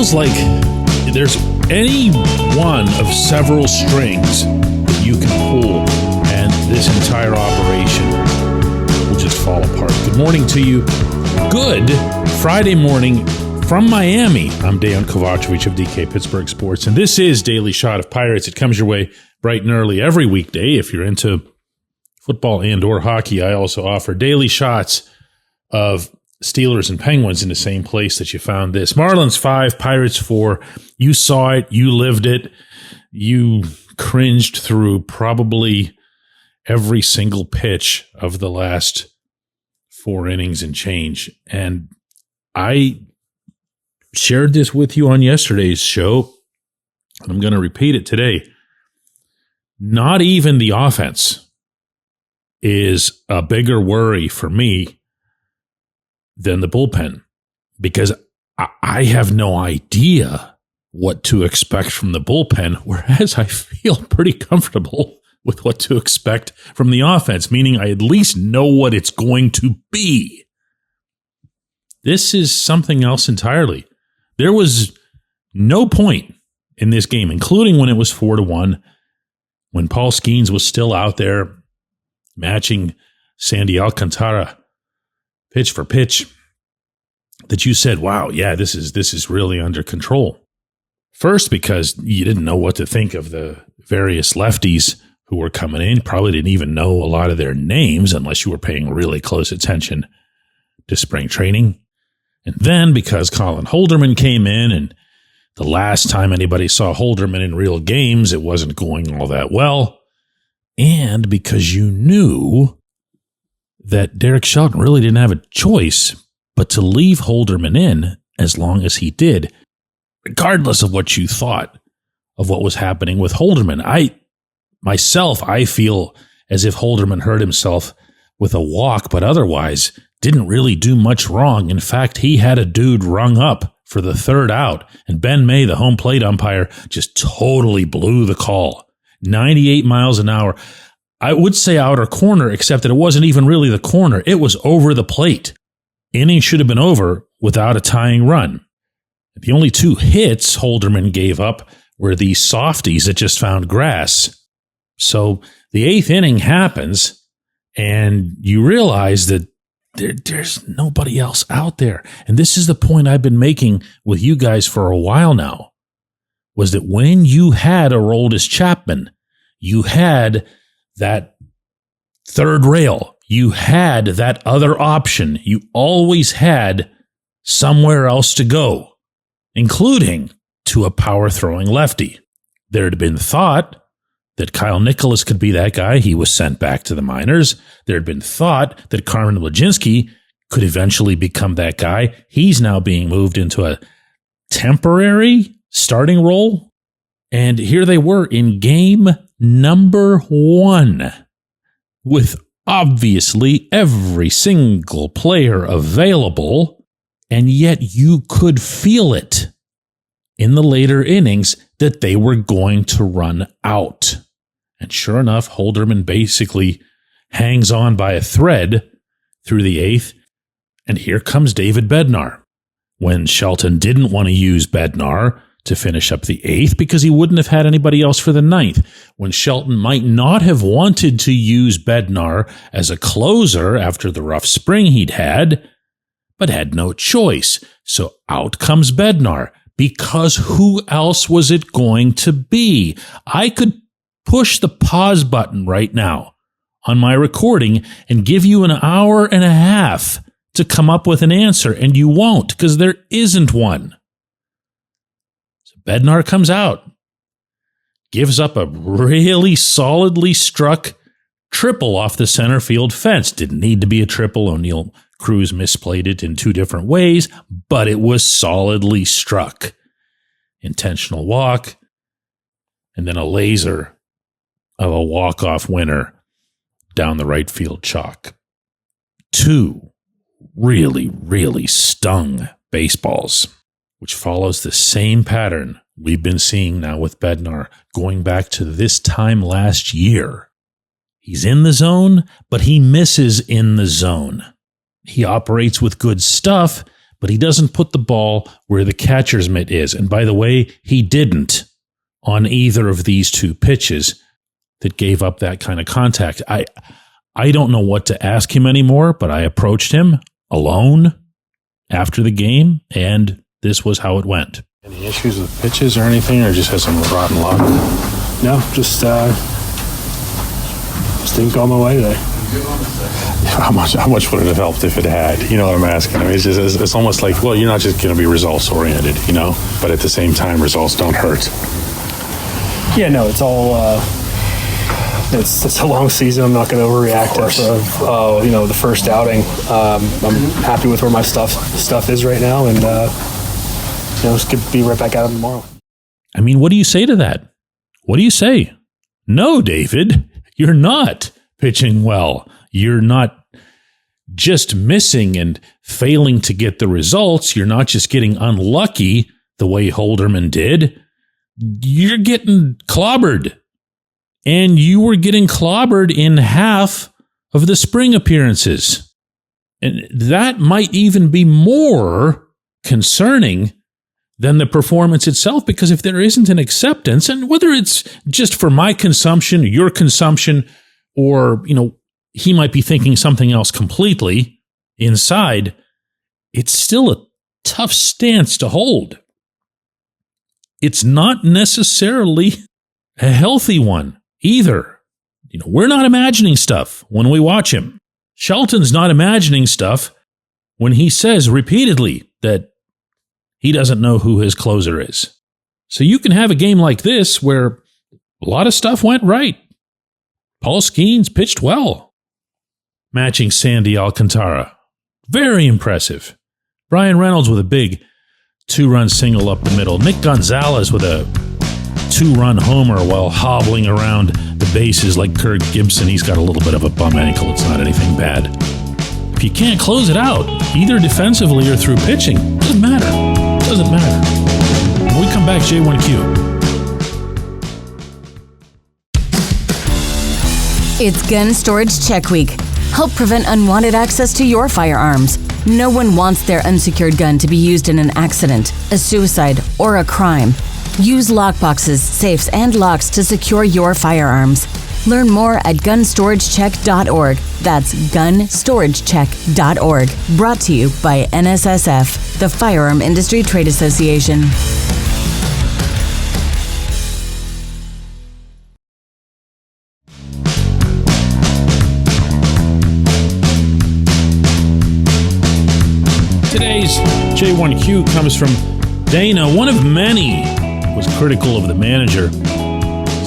feels like there's any one of several strings that you can pull, and this entire operation will just fall apart. Good morning to you. Good Friday morning from Miami. I'm Dejan Kovacevic of DK Pittsburgh Sports, and this is Daily Shot of Pirates. It comes your way bright and early every weekday. If you're into football and or hockey, I also offer daily shots of Steelers and Penguins in the same place that you found this. Marlins 5, Pirates 4. You saw it. You lived it. You cringed through probably every single pitch of the last 4 innings and change. And I shared this with you on yesterday's show, and I'm going to repeat it today. Not even the offense is a bigger worry for me than the bullpen, because I have no idea what to expect from the bullpen, whereas I feel pretty comfortable with what to expect from the offense, meaning I at least know what it's going to be. This is something else entirely. There was no point in this game, including when it was 4-1, when Paul Skeens was still out there matching Sandy Alcantara pitch for pitch, that you said, wow, yeah, this is really under control. First, because you didn't know what to think of the various lefties who were coming in. Probably didn't even know a lot of their names unless you were paying really close attention to spring training. And then because Colin Holderman came in, and the last time anybody saw Holderman in real games, it wasn't going all that well. And because you knew that Derek Shelton really didn't have a choice but to leave Holderman in as long as he did, regardless of what you thought of what was happening with Holderman. I feel as if Holderman hurt himself with a walk, but otherwise didn't really do much wrong. In fact, he had a dude rung up for the third out, and Ben May, the home plate umpire, just totally blew the call. 98 miles an hour. I would say outer corner, except that it wasn't even really the corner. It was over the plate. Inning should have been over without a tying run. The only 2 hits Holderman gave up were these softies that just found grass. So the 8th inning happens, and you realize that there's nobody else out there. And this is the point I've been making with you guys for a while now, was that when you had Aroldis Chapman, you had that third rail, you had that other option, you always had somewhere else to go, including to a power-throwing lefty. There had been thought that Kyle Nicholas could be that guy. He was sent back to the minors. There had been thought that Carmen Mlodzinski could eventually become that guy. He's now being moved into a temporary starting role. And here they were in game number 1 with obviously every single player available, and yet you could feel it in the later innings that they were going to run out. And sure enough, Holderman basically hangs on by a thread through the 8th, and here comes David Bednar. When Shelton didn't want to use Bednar to finish up the 8th because he wouldn't have had anybody else for the 9th. When Shelton might not have wanted to use Bednar as a closer after the rough spring he'd had, but had no choice. So out comes Bednar, because who else was it going to be? I could push the pause button right now on my recording and give you an hour and a half to come up with an answer, and you won't, because there isn't one. So Bednar comes out, gives up a really solidly struck triple off the center field fence. Didn't need to be a triple. O'Neill Cruz misplayed it in 2 different ways, but it was solidly struck. Intentional walk, and then a laser of a walk-off winner down the right field chalk. 2 really, really stung baseballs, which follows the same pattern we've been seeing now with Bednar going back to this time last year. He's in the zone, but he misses in the zone. He operates with good stuff, but he doesn't put the ball where the catcher's mitt is. And by the way, he didn't on either of these two pitches that gave up that kind of contact. I don't know what to ask him anymore, but I approached him alone after the game, and this was how it went. Any issues with pitches or anything, or just has some rotten luck? No, just didn't go my way today. How much would it have helped if it had? You know what I'm asking? I mean, it's almost like, well, you're not just going to be results oriented, you know, but at the same time, results don't hurt. Yeah, no, it's all. It's a long season. I'm not going to overreact after the first outing. I'm happy with where my stuff is right now, and just could be right back at it tomorrow. I mean, what do you say to that? What do you say? No, David, you're not pitching well. You're not just missing and failing to get the results. You're not just getting unlucky the way Holderman did. You're getting clobbered. And you were getting clobbered in half of the spring appearances. And that might even be more concerning than the performance itself, because if there isn't an acceptance, and whether it's just for my consumption, your consumption, or, he might be thinking something else completely inside, it's still a tough stance to hold. It's not necessarily a healthy one either. We're not imagining stuff when we watch him. Shelton's not imagining stuff when he says repeatedly that he doesn't know who his closer is. So you can have a game like this where a lot of stuff went right. Paul Skeens pitched well, matching Sandy Alcantara. Very impressive. Brian Reynolds with a big 2-run single up the middle. Nick Gonzalez with a 2-run homer while hobbling around the bases like Kirk Gibson. He's got a little bit of a bum ankle. It's not anything bad. If you can't close it out, either defensively or through pitching, doesn't matter. Doesn't matter. When we come back, J1Q. It's Gun Storage Check Week. Help prevent unwanted access to your firearms. No one wants their unsecured gun to be used in an accident, a suicide, or a crime. Use lockboxes, safes, and locks to secure your firearms. Learn more at gunstoragechek.org. That's gunstoragechek.org. Brought to you by NSSF, the Firearm Industry Trade Association. Today's J1Q comes from Dana, one of many, was critical of the manager.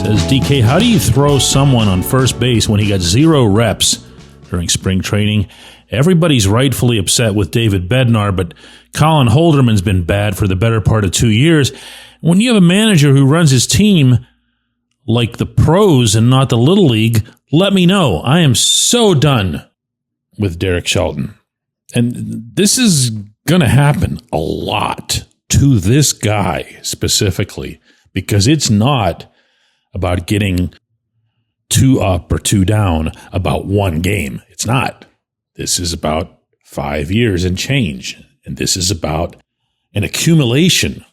Says, DK, how do you throw someone on first base when he got 0 reps during spring training? Everybody's rightfully upset with David Bednar, but Colin Holderman's been bad for the better part of 2 years. When you have a manager who runs his team like the pros and not the little league, let me know. I am so done with Derek Shelton. And this is going to happen a lot to this guy specifically, because it's not about getting 2 up or 2 down about one game. It's not. This is about 5 years and change. And this is about an accumulation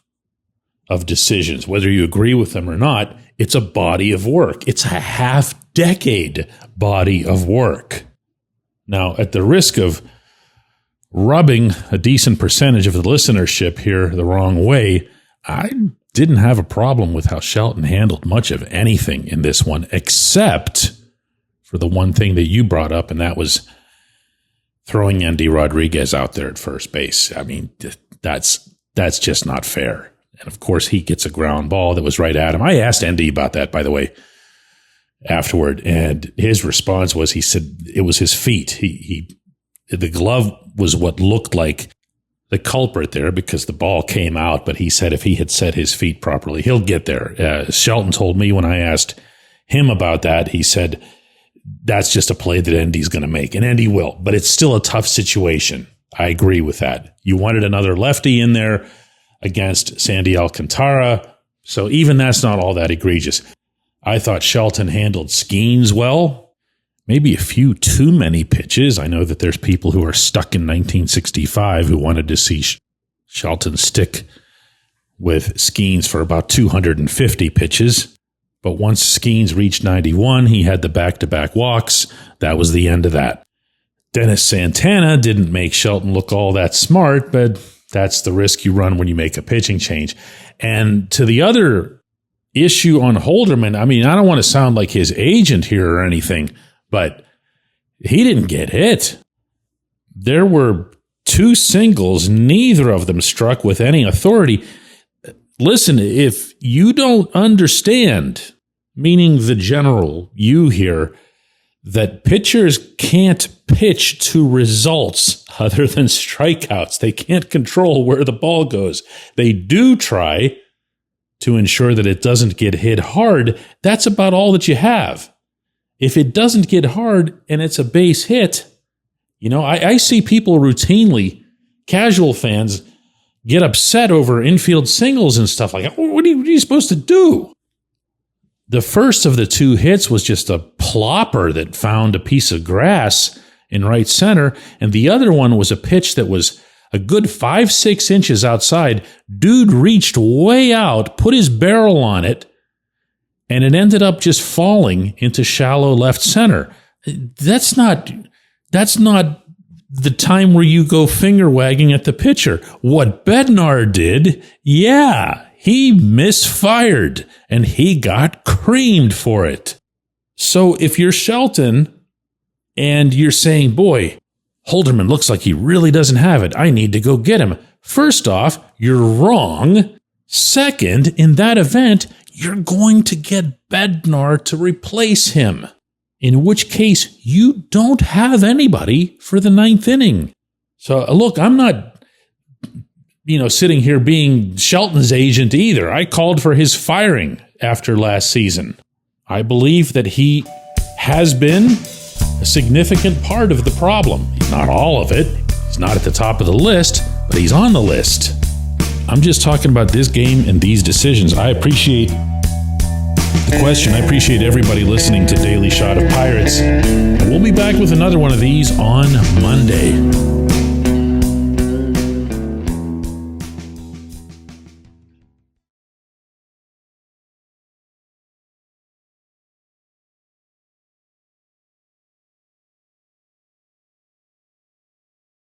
of decisions. Whether you agree with them or not, it's a body of work. It's a half-decade body of work. Now, at the risk of rubbing a decent percentage of the listenership here the wrong way, I didn't have a problem with how Shelton handled much of anything in this one, except for the one thing that you brought up, and that was throwing Endy Rodriguez out there at first base. I mean, that's just not fair. And of course, he gets a ground ball that was right at him. I asked Endy about that, by the way, afterward, and his response was, he said it was his feet. The glove was what looked like the culprit there because the ball came out, but he said if he had set his feet properly, he'll get there. Shelton told me when I asked him about that, he said that's just a play that Endy's going to make, and Endy will, but it's still a tough situation. I agree with that. You wanted another lefty in there against Sandy Alcantara, so even that's not all that egregious. I thought Shelton handled Skeens well, maybe a few too many pitches. I know that there's people who are stuck in 1965 who wanted to see Shelton stick with Skeens for about 250 pitches. But once Skeens reached 91, he had the back-to-back walks. That was the end of that. Dennis Santana didn't make Shelton look all that smart, but that's the risk you run when you make a pitching change. And to the other issue on Holderman, I mean, I don't want to sound like his agent here or anything, but he didn't get hit. There were 2 singles, neither of them struck with any authority. Listen, if you don't understand, meaning the general you here, that pitchers can't pitch to results other than strikeouts. They can't control where the ball goes. They do try to ensure that it doesn't get hit hard. That's about all that you have. If it doesn't get hard and it's a base hit, I see people routinely, casual fans, get upset over infield singles and stuff like that. What are you supposed to do? The first of the 2 hits was just a plopper that found a piece of grass in right center, and the other one was a pitch that was a good 5-6 inches outside. Dude reached way out, put his barrel on it, and it ended up just falling into shallow left center. That's not the time where you go finger wagging at the pitcher. What Bednar did, he misfired, and he got creamed for it. So if you're Shelton and you're saying, boy, Holderman looks like he really doesn't have it, I need to go get him. First off, you're wrong. Second, in that event, you're going to get Bednar to replace him, in which case you don't have anybody for the 9th inning. So look, I'm not sitting here being Shelton's agent either. I called for his firing after last season. I believe that he has been a significant part of the problem. Not all of it. He's not at the top of the list, but he's on the list. I'm just talking about this game and these decisions. I appreciate the question. I appreciate everybody listening to Daily Shot of Pirates. We'll be back with another one of these on Monday.